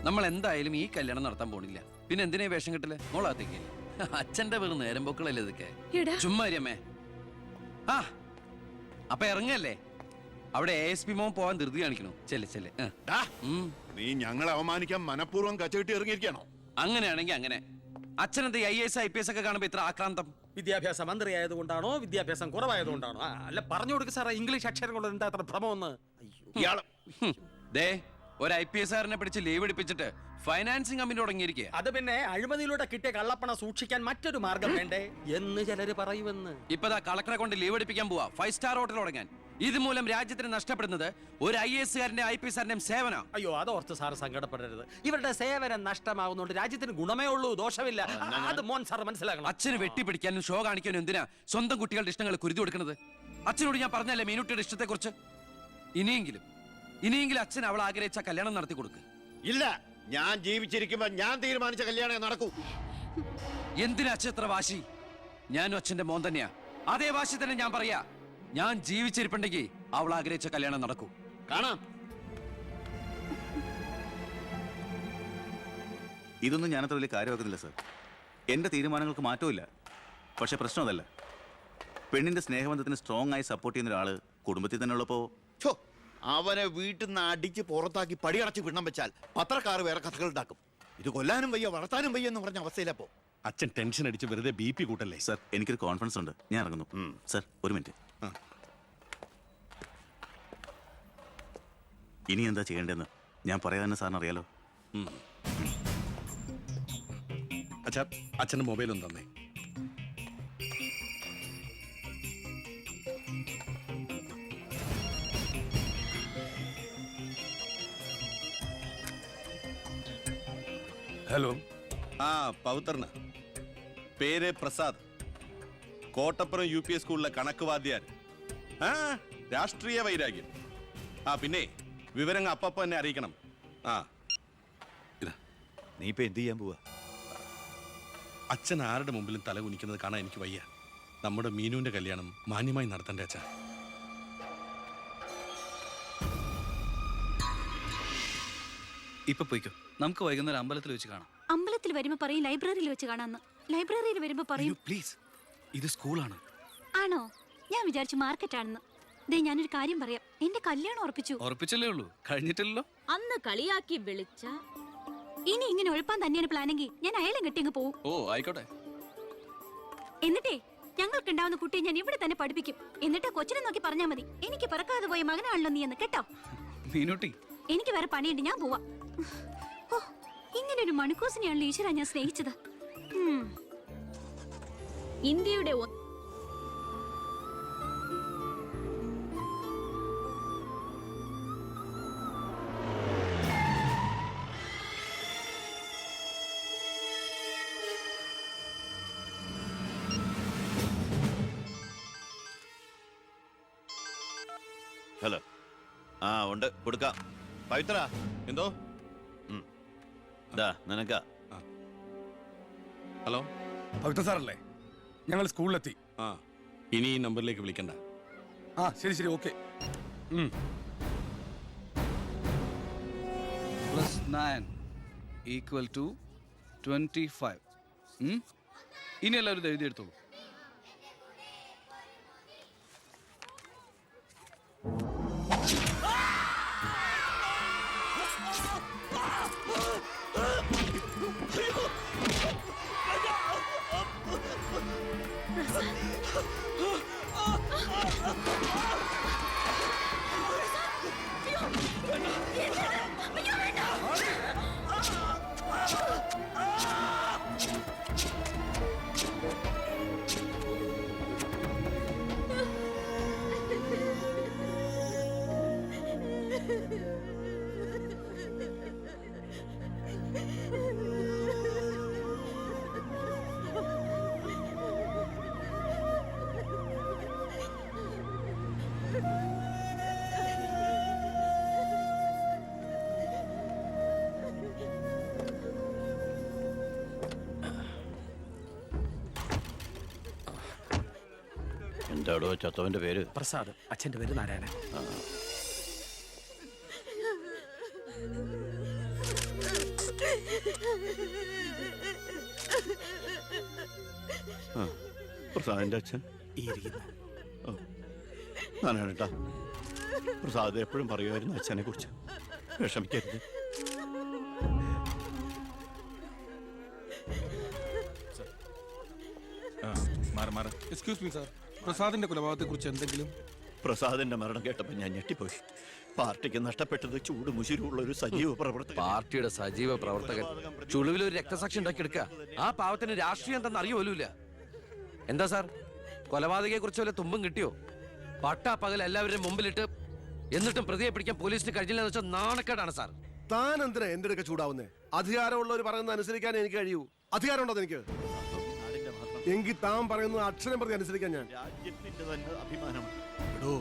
നമ്മൾ എന്തായാലും ഈ കല്യാണം നടത്താൻ പോണില്ല. പിന്നെ എന്തിനാ വേഷം കിട്ടില്ല മോളാത്തേക്ക്? അച്ഛന്റെ വെറും നേരം പൊക്കളല്ലേ ഇതൊക്കെ. ചുമ്മാ അമ്മേ. ആ അപ്പൊ ഇറങ്ങല്ലേ? അവിടെ ASP മോൻ പോവാൻ ധൃതി കാണിക്കണോ? ചെല്ലെ. നീ ഞങ്ങളെ അവമാനിക്കാൻ മനഃപൂർവ്വം കച്ചകെട്ടി ഇറങ്ങിയിരിക്കണോ? അങ്ങനെയാണെങ്കിൽ അങ്ങനെ. അച്ഛനെന്ത് IAS IPS ഒക്കെ കാണുമ്പോ ഇത്ര ആക്രാന്തം? വിദ്യാഭ്യാസ മന്ത്രി ആയതുകൊണ്ടാണോ വിദ്യാഭ്യാസം കുറവായതുകൊണ്ടാണോ? അല്ല പറഞ്ഞു കൊടുക്ക സാറേ, ഇംഗ്ലീഷ് അക്ഷരം കൊണ്ട് എന്താ അത്ര ഭ്രമമെന്ന്? ദേ ഒരു IPS-കാരനെ പിടിച്ച് ലീവ് എടുപ്പിച്ചിട്ട് ഫൈനാൻസിങ് കമ്പനി തുടങ്ങിയിരിക്കുക. അത് പിന്നെ അഴിമതിയിലൂടെ കിട്ടിയ കള്ളപ്പണം സൂക്ഷിക്കാൻ മറ്റൊരു മാർഗം വേണ്ടേ എന്ന് ചിലര് പറയുമെന്ന്. ഇപ്പതാ കളക്ടറെ കൊണ്ട് ലീവ് എടുപ്പിക്കാൻ പോവാ 5 സ്റ്റാർ ഹോട്ടൽ തുടങ്ങാൻ. ഇതുമൂലം രാജ്യത്തിന് നഷ്ടപ്പെടുന്നത് ഒരു IAS-കാരന്റെ IPS-കാരന്റെയും സേവന. അയ്യോ, അതോർത്ത് സാർ സങ്കടപ്പെടരുത്. ഇവരുടെ സേവനം നഷ്ടമാകുന്നതുകൊണ്ട് രാജ്യത്തിന് ഗുണമേ ഉള്ളൂ, ദോഷമില്ല. അത് മോൻ സാർ മനസ്സിലാക്കണം. അച്ഛന് വെട്ടിപ്പിടിക്കാനും ഷോ കാണിക്കാനും എന്തിനാ സ്വന്തം കുട്ടികളുടെ ഇഷ്ടങ്ങൾ കുരുതി കൊടുക്കുന്നത്? അച്ഛനോട് ഞാൻ പറഞ്ഞല്ലേ മീനുട്ടിയുടെ ഇഷ്ടത്തെ കുറിച്ച്. ഇനിയെങ്കിലും അച്ഛൻ അവൾ ആഗ്രഹിച്ച കല്യാണം നടത്തി കൊടുക്ക്. ഇല്ല, ഞാൻ ജീവിച്ചിരിക്കുമ്പോ ഞാൻ തീരുമാനിച്ച കല്യാണം നടക്കൂ. എന്തിനാ അച്ഛൻ എത്ര വാശി? ഞാനും അച്ഛന്റെ മോൻ തന്നെയാ. അതേ വാശി തന്നെ ഞാൻ പറയാ. ഞാൻ ജീവിച്ചിരിപ്പുണ്ടെങ്കിൽ അവൾ ആഗ്രഹിച്ച കല്യാണം നടക്കൂ. കാണാം. ഇതൊന്നും ഞാനത്ര വലിയ കാര്യമാക്കുന്നില്ല സർ. എന്റെ തീരുമാനങ്ങൾക്ക് മാറ്റമില്ല. പക്ഷെ പ്രശ്നം അതല്ല. പെണ്ണിന്റെ സ്നേഹബന്ധത്തിന് സ്ട്രോങ് ആയി സപ്പോർട്ട് ചെയ്യുന്ന ഒരാള് കുടുംബത്തിൽ തന്നെ ഉള്ളപ്പോ അവനെ വീട്ടിൽ നിന്ന് അടിച്ച് പുറത്താക്കി പടിയടച്ച് വിടണം വെച്ചാൽ പത്രക്കാർ വേറെ കഥകൾ ഉണ്ടാക്കും. ഇത് കൊല്ലാനും വയ്യ വളർത്താനും വയ്യ എന്ന് പറഞ്ഞ അവസ്ഥയിലപ്പോ അച്ഛൻ ടെൻഷൻ അടിച്ച് വെറുതെ BP കൂട്ടല്ലേ? സർ, എനിക്കൊരു കോൺഫിഡൻസ് ഉണ്ട്. ഞാൻ ഇറങ്ങുന്നു. സർ, ഒരു മിനിറ്റ്. ഇനി എന്താ ചെയ്യേണ്ടതെന്ന് ഞാൻ പറയാതെ സാറിന് അറിയാലോ. അച്ഛൻ്റെ മൊബൈൽ ഒന്ന് തന്നേ. ഹലോ. പവിത്രന്. പേര് പ്രസാദ്. കോട്ടപ്പുറം UP സ്കൂളിലെ കണക്ക് വാദ്യാർ. രാഷ്ട്രീയ വൈരാഗ്യം. പിന്നെ വിവരങ്ങൾ അപ്പപ്പ തന്നെ അറിയിക്കണം. നീ ഇപ്പൊ എന്ത് ചെയ്യാൻ പോവാ? അച്ഛൻ ആരുടെ മുമ്പിലും തല കുനിക്കുന്നത് കാണാൻ എനിക്ക് വയ്യ. നമ്മുടെ മീനുവിന്റെ കല്യാണം മാന്യമായി നടത്തണ്ടേ അച്ഛാ? ഇപ്പൊ പോയിക്കോ. നമുക്ക് വൈകുന്നേരം അമ്പലത്തിൽ വെച്ച് കാണാം. അമ്പലത്തിൽ വരുമ്പോ പറയും ലൈബ്രറിയിൽ വെച്ച് കാണാന്ന്. ലൈബ്രറിയിൽ വരുമ്പോ പറയും പ്ലീസ്, ഇത് സ്കൂളാണ്. ആണോ? ഞാൻ വിചാരിച്ചു മാർക്കറ്റ് ആണെന്ന്. ദേ ഞാനൊരു കാര്യം പറയാം. എന്റെ കല്യാണം ഉറപ്പിച്ചല്ലേ ഉള്ളൂ, കഴിഞ്ഞിട്ടില്ലല്ലോ. അന്ന് കളിയാക്കി വിളിച്ച ഇനി ഇങ്ങനെ ഒഴിപ്പാൻ തന്നെയാണ് പ്ലാനെങ്കിൽ ഞാൻ അയാളെ കെട്ടിയങ്ങ് പോവും. ഓ ആയിക്കോട്ടെ. എന്നിട്ടേ ഞങ്ങൾക്കുണ്ടാവുന്ന കുട്ടിയെ ഞാൻ ഇവിടെ തന്നെ പഠിപ്പിക്കും. എന്നിട്ട് കൊച്ചിനെ നോക്കി പറഞ്ഞാൽ മതി, എനിക്ക് പിറക്കാതെ പോയ മകനാണല്ലോ നീ എന്ന്. കേട്ടോ മീനുട്ടി? എനിക്ക് വേറെ പണിയുണ്ട്, ഞാൻ പോവാ. ഓ, ഇങ്ങനെ ഒരു മണിക്കൂസിനെയാണല്ലോ ഈശ്വര ഞാൻ സ്നേഹിച്ചത്. ഇന്ത്യയുടെ ഹലോ. ഉണ്ട്, കൊടുക്കാം. പവിത്ര, എന്തോ? നിനക്ക. ഹലോ, പവിത്ര സാറല്ലേ? ഞങ്ങൾ സ്കൂളിലെത്തി. ഇനി ഈ നമ്പറിലേക്ക് വിളിക്കണ്ട. ശരി, ഓക്കെ. +9 = 25. ഇനി എല്ലാവരും എഴുതിയെടുത്തോളൂ. എന്താടോ ചത്തവന്റെ പേര്? പ്രസാദ്. അച്ഛന്റെ പേര് നാരായണൻ. പ്രസാദിന്റെ അച്ഛൻ ഞാനാണ് പ്രസാദ് എപ്പോഴും പറയുമായിരുന്നു അച്ഛനെ കുറിച്ച്. വിഷമിക്കരുത്. എക്സ്ക്യൂസ് മീ സാർ, പ്രസാദിന്റെ കൊലപാതകത്തെ കുറിച്ച് എന്തെങ്കിലും? പ്രസാദിന്റെ മരണം കേട്ടപ്പോൾ ഞാൻ ഞെട്ടിപ്പോയി. പാർട്ടിക്ക് നഷ്ടപ്പെട്ടത് ചൂട് മുശിരുള്ള ഒരു സജീവ പ്രവർത്തകൻ. പാർട്ടിയുടെ സജീവ പ്രവർത്തകൻ ചുളുവിൽ ഒരു രക്തസാക്ഷി ഉണ്ടാക്കിയെടുക്കുക. ആ പാവത്തിന് രാഷ്ട്രീയം എന്തെന്ന് അറിയുമല്ല. എന്താ സാർ, കൊലപാതകയെ കുറിച്ച് വല്ല തുമ്പും കിട്ടിയോ? പട്ടാ പകൽ എല്ലാവരുടെയും മുമ്പിലിട്ട് എന്നിട്ടും പ്രതിയെ പിടിക്കാൻ പോലീസിന് കഴിഞ്ഞില്ലെന്ന് വെച്ചാൽ നാണക്കേടാണ് സാർ. താൻ എന്തിനാ എന്റെ അടുക്ക ചൂടാവുന്നേ? അധികാരമുള്ളവർ പറയുന്നത് അനുസരിക്കാൻ എനിക്ക് കഴിയൂ. അധികാരം ഉണ്ടോ എനിക്ക്? എങ്കിൽ താൻ പറയുന്നത് അക്ഷരം പ്രതി അനുസരിക്കാൻ ഞാൻ. രാജ്യത്തിന്റെ തന്നെ അഭിമാനമാണ്. എടോ,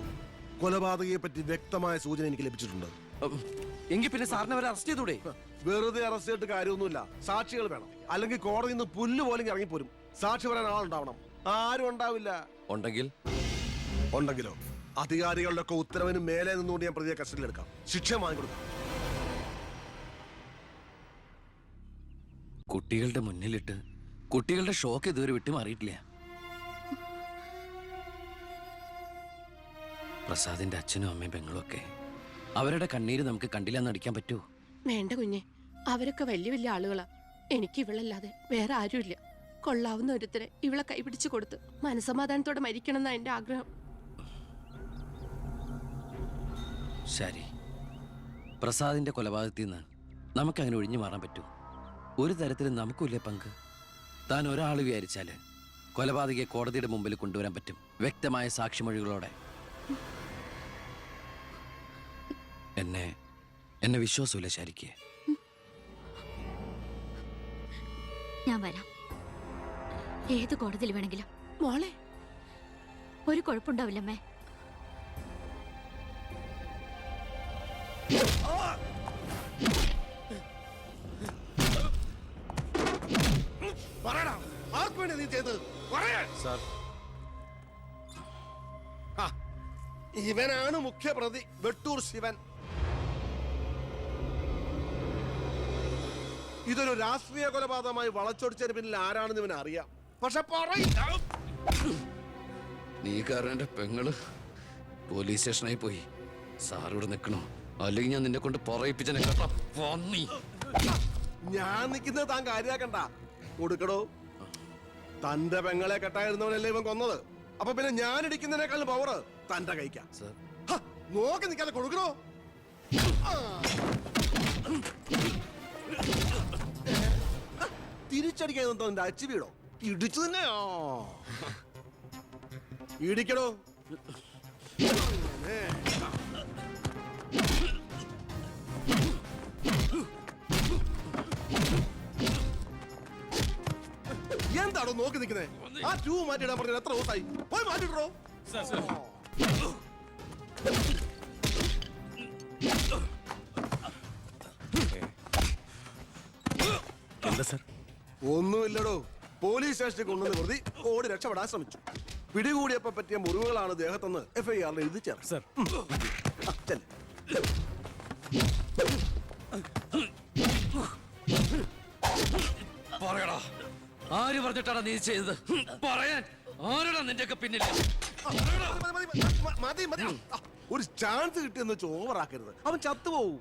കൊലപാതകയെ പറ്റി വ്യക്തമായ സൂചന എനിക്ക് ലഭിച്ചിട്ടുണ്ട്. എങ്കിൽ പിന്നെ സാറിനെ അവരെ അറസ്റ്റ് ചെയ്തൂടെ? വെറുതെ അറസ്റ്റ് ചെയ്തിട്ട് കാര്യമൊന്നുമില്ല. സാക്ഷികൾ വേണം. അല്ലെങ്കിൽ കോടതിയിൽ നിന്ന് പുല്ല് പോലും ഇറങ്ങിപ്പോരും. സാക്ഷി പറയാൻ ആളുണ്ടാവണം. ആരും ഉണ്ടാവില്ല. ഉണ്ടെങ്കിലോ അധികാരികളുടെ ഒക്കെ ഉത്തരവിന് മേലെ നിന്നുകൊണ്ട് ഞാൻ പ്രതിയെ കസ്റ്റഡിയിലെടുക്കാം. ശിക്ഷ വാങ്ങിക്കൊടുക്കാം. കുട്ടികളുടെ മുന്നിലിട്ട് കുട്ടികളുടെ ഷോക്ക് ഇതുവരെ വിട്ടുമാറിയിട്ടില്ല. പ്രസാദിന്റെ അച്ഛനും അമ്മയും പെങ്ങളും ഒക്കെ അവരുടെ കണ്ണീര് നമുക്ക് കണ്ടില്ലെന്ന് നടിക്കാൻ പറ്റുമോ? വേണ്ട കുഞ്ഞെ, അവരൊക്കെ വലിയ വലിയ ആളുകളാ. എനിക്ക് ഇവളല്ലാതെ വേറെ ആരുമില്ല. കൊള്ളാവുന്ന ഒരുത്തരെ ഇവളെ കൈപിടിച്ചു കൊടുത്ത് മനസമാധാനത്തോടെ മരിക്കണം എന്നാ എന്റെ ആഗ്രഹം. ശരി, പ്രസാദിന്റെ കൊലപാതകത്തിൽ നിന്ന് നമുക്കങ്ങനെ ഒഴിഞ്ഞു മാറാൻ പറ്റൂ? ഒരു തരത്തിലും നമുക്കില്ലേ പങ്ക്? താൻ ഒരാൾ വിചാരിച്ചാല് കൊലപാതകയെ കോടതിയുടെ മുമ്പിൽ കൊണ്ടുവരാൻ പറ്റും, വ്യക്തമായ സാക്ഷിമൊഴികളോടെ. എന്നെ വിശ്വാസമില്ല ശരിക്ക്. ഞാൻ വരാം. ഏത് കോടതിയിൽ വേണമെങ്കിലും. മോളെ, ഒരു കുഴപ്പമുണ്ടാവില്ലമ്മേ. നീ ചെയ്തത് ഇവനാണ് മുഖ്യപ്രതി വെട്ടൂർ ശിവൻ. ഇതൊരു രാഷ്ട്രീയ കൊലപാതകമായി വളച്ചൊടിച്ചതിന് പിന്നിൽ ആരാണെന്ന് ഇവൻ അറിയാം. പക്ഷെ നീ കാരണം എന്റെ പെങ്ങള് പോലീസ് സ്റ്റേഷനായി പോയി. സാറിവിടെ നിൽക്കണോ? അല്ലെങ്കിൽ ഞാൻ നിന്നെ കൊണ്ട് പറയിപ്പിച്ചനെ കേട്ടോ. ഞാൻ നിൽക്കുന്നത് താൻ കാര്യാക്കണ്ട. കൊടുക്കടോ. തന്റെ പെങ്ങളെ കെട്ടായിരുന്നവനല്ലേ ഇവൻ കൊന്നത്. അപ്പൊ പിന്നെ ഞാൻ ഇടിക്കുന്നതിനേക്കാൾ പവർ തന്റെ കഴിക്കാം. നോക്കി നിൽക്കാതെ കൊടുക്കണോ. തിരിച്ചടിക്കാൻ തന്റെ അച്ചു വീടോ? ഇടിച്ചു തന്നെ ഇടിക്കടോ. എന്താണോ നോക്കി നിൽക്കുന്നത്? ആ ട്യൂ മാറ്റിയിടാൻ പറഞ്ഞത് എത്ര ദിവസമായി? പോയി മാറ്റിട്ടോ. എന്താ സാർ? ഒന്നുമില്ലടോ. പോലീസ് സ്റ്റേഷനിൽ കൊണ്ടുവന്ന് പ്രതി ഓടി രക്ഷപ്പെടാൻ ശ്രമിച്ചു. പിടികൂടിയപ്പോ പറ്റിയ മുറിവുകളാണ് ദേഹത്തെന്ന് FIR എഴുതി ചേർത്ത്. സാർ, പറയടാ, ആര് പറഞ്ഞിട്ടാണ് നീ ചെയ്തത്? പറയാൻ ആരാടാ നിന്റെയൊക്കെ പിന്നിൽ? മതി മതി. ഒരു ചാൻസ് കിട്ടിയെന്ന് വെച്ച് ഓവറാക്കരുത്. അവൻ ചത്തുപോവും.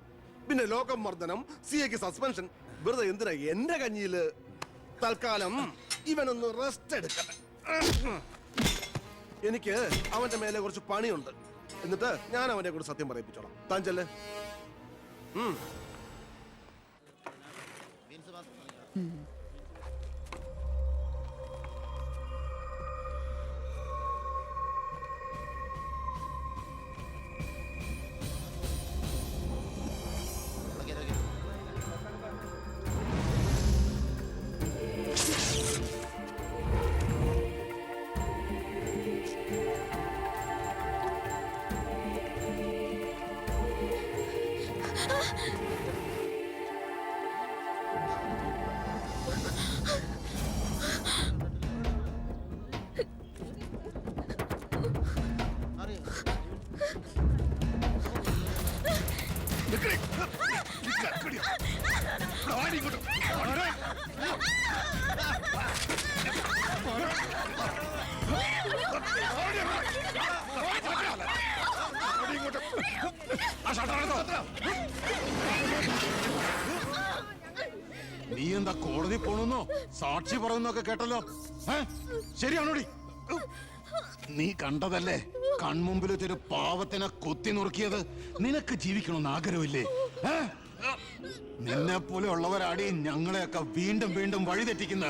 പിന്നെ ലോകം മർദ്ദനം, CA സസ്പെൻഷൻ. വെറുതെ എന്തിനാ എന്റെ കഞ്ഞിയില്? തൽക്കാലം ഇവനൊന്ന് റെസ്റ്റ് എടുക്കട്ടെ. എനിക്ക് അവന്റെ മേലെ കുറച്ച് പണിയുണ്ട്. എന്നിട്ട് ഞാൻ അവനെ കൂടെ സത്യം പറയിപ്പിച്ചോളാം. താൻ ചെല്ല്. നീ എന്താ കോടതി പോണെന്നോ സാക്ഷി പറയുന്നൊക്കെ കേട്ടല്ലോ? ശരിയാണോടി? നീ കണ്ടതല്ലേ കൺമുമ്പിലൊരു പാവത്തിനെ കൊത്തി നുറുക്കിയത്? നിനക്ക് ജീവിക്കണമെന്ന് ആഗ്രഹമില്ലേ? നിന്നെ പോലെ ഉള്ളവരാടി ഞങ്ങളെയൊക്കെ വീണ്ടും വീണ്ടും വഴിതെറ്റിക്കുന്ന.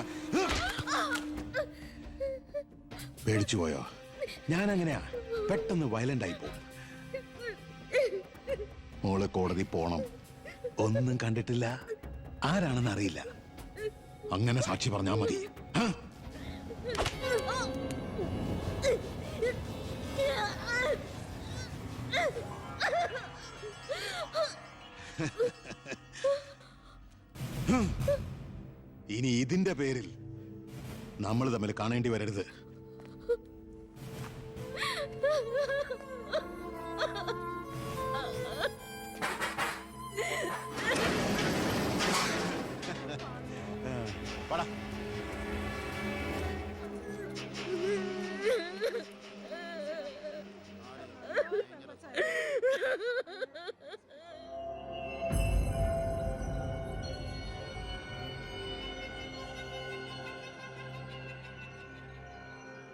പേടിച്ചു പോയോ? ഞാൻ അങ്ങനെയാ, പെട്ടെന്ന് വയലന്റ് ആയി പോകും. മോള് കോടതി പോണം. ഒന്നും കണ്ടിട്ടില്ല, ആരാണെന്ന് അറിയില്ല, അങ്ങനെ സാക്ഷി പറഞ്ഞാ മതി. ഇനി ഇതിന്റെ പേരിൽ നമ്മൾ തമ്മിൽ കാണേണ്ടി വരരുത്.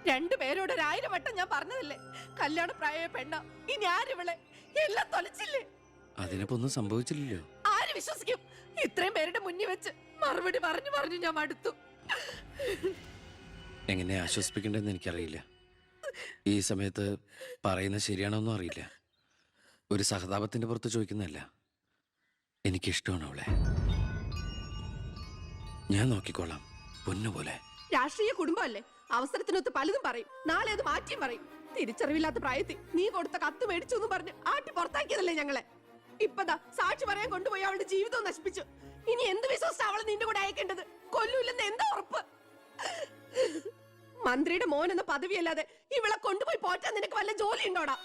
രണ്ടുപേരോട് 1000 വട്ടം ഞാൻ പറഞ്ഞതല്ലേ, കല്യാണ പ്രായ പെണ്ണ. ഇനി ആരിവളെ എല്ലാം തൊലച്ചില്ലേ? അതിനിപ്പോ ഒന്നും സംഭവിച്ചില്ലല്ലോ. ആര് വിശ്വസിക്കും? ഇത്രയും പേരുടെ മുന്നിൽ വെച്ച് മറുപടി പറഞ്ഞു പറഞ്ഞു ഞാൻ മടുത്തു. എങ്ങനെ ആശ്വസിപ്പിക്കണ്ടെന്ന് എനിക്കറിയില്ല. ഈ സമയത്ത് പറയുന്നത് ശരിയാണോന്നും അറിയില്ല. ഒരു സഹതാപത്തിന്റെ പുറത്ത് ചോദിക്കുന്നതല്ല, എനിക്കിഷ്ടമാണ് അവളെ. ഞാൻ നോക്കിക്കോളാം, പൊന്നുപോലെ. രാഷ്ട്രീയ കുടുംബമല്ലേ, അവസരത്തിനൊത്ത് പലതും പറയും, നാളെ അത് മാറ്റിയും പറയും. തിരിച്ചറിവില്ലാത്ത പ്രായത്തിൽ നീ കൊടുത്ത കത്ത് മേടിച്ചു എന്ന് പറഞ്ഞ് ആട്ടി പുറത്താക്കിയതല്ലേ ഞങ്ങളെ. ഇപ്പതാ സാക്ഷി പറയാൻ കൊണ്ടുപോയി അവളുടെ ജീവിതവും നശിപ്പിച്ചു. ഇനി എന്ത് വിശ്വസിച്ച അവളെ നിന്റെ കൂടെ അയക്കേണ്ടത്? കൊല്ലൂല്ലെന്ന് എന്താ ഉറപ്പ്? മന്ത്രിയുടെ മോൻ എന്ന പദവിയല്ലാതെ ഇവളെ കൊണ്ടുപോയി പോറ്റാൻ നിനക്ക് വല്ല ജോലി ഉണ്ടോടാ?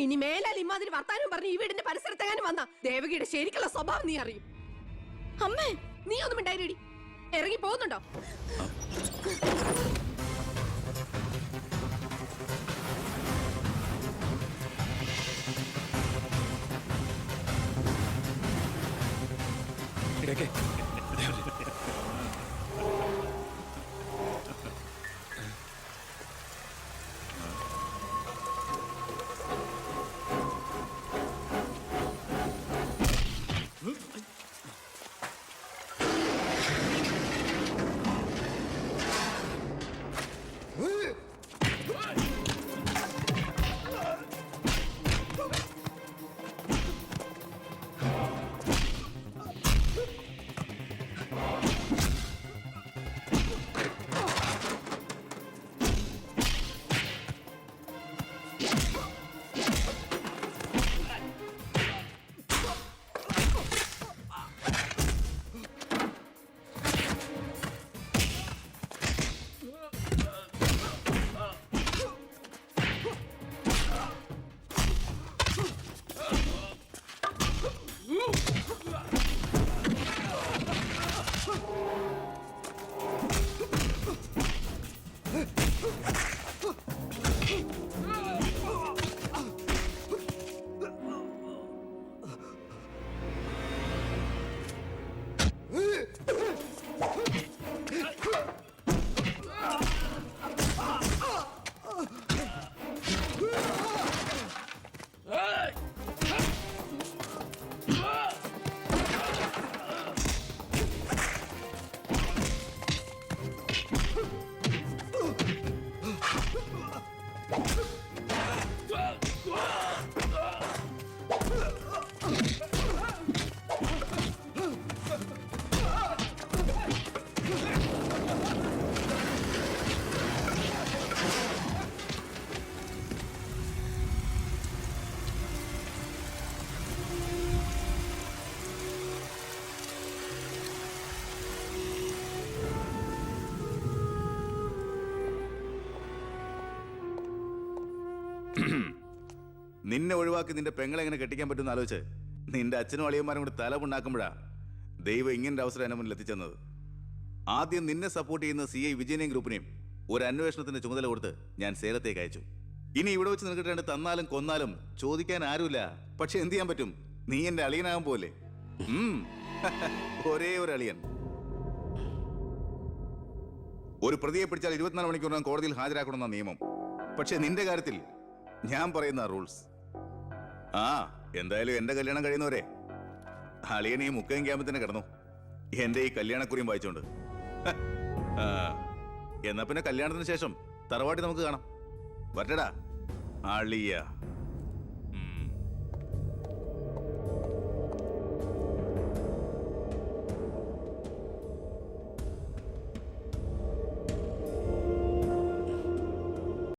ഇനി മേലാൽ ഇമാതിരി വർത്താനം പറഞ്ഞ് ഈ വീടിന്റെ പരിസരത്തെങ്ങാനും വന്ന ദേവകിയുടെ ശരിക്കുള്ള സ്വഭാവം നീ അറിയും. അമ്മേ, നീ ഒന്നും ഉണ്ടായിരടി. ഇറങ്ങി പോകുന്നുണ്ടോ? നിന്നെ ഒഴിവാക്കി നിന്റെ പെങ്ങളെ എങ്ങനെ കെട്ടിക്കാൻ പറ്റുമെന്ന് ആലോചിച്ച് നിന്റെ അച്ഛനും അളിയന്മാരും കൂടി തലമുണ്ടാക്കുമ്പോഴാ ദൈവം ഇങ്ങനൊരു അവസരം എന്നെ മുന്നിൽ എത്തിച്ചെന്നത്. ആദ്യം നിന്നെ സപ്പോർട്ട് ചെയ്യുന്ന CI വിജയനെയും ഗ്രൂപ്പിനെയും ഒരു അന്വേഷണത്തിന്റെ ചുമതല കൊടുത്ത് ഞാൻ സേലത്തേക്ക് അയച്ചു. ഇനി ഇവിടെ വെച്ച് നിനക്ക് രണ്ട് തന്നാലും കൊന്നാലും ചോദിക്കാൻ ആരുമില്ല. പക്ഷെ എന്ത് ചെയ്യാൻ പറ്റും, നീ എന്റെ അളിയനാകാൻ പോലെ. ഒരേ ഒരു അളിയൻ. ഒരു പ്രതിയെ പിടിച്ചാൽ 24 മണിക്കൂറിനകം കോടതിയിൽ ഹാജരാക്കണമെന്ന നിയമം. പക്ഷെ നിന്റെ കാര്യത്തിൽ ഞാൻ പറയുന്ന റൂൾസ്. എന്തായാലും എന്റെ കല്യാണം കഴിയുന്നവരെ അളിയൻ ഈ മുക്കയും ക്യാമ്പിൽ തന്നെ കിടന്നു എന്റെ ഈ കല്യാണക്കുറിയും വായിച്ചോണ്ട്. എന്നാ പിന്നെ കല്യാണത്തിന് ശേഷം തറവാട്ടി നമുക്ക് കാണാം. വരട്ടടാ അളിയ.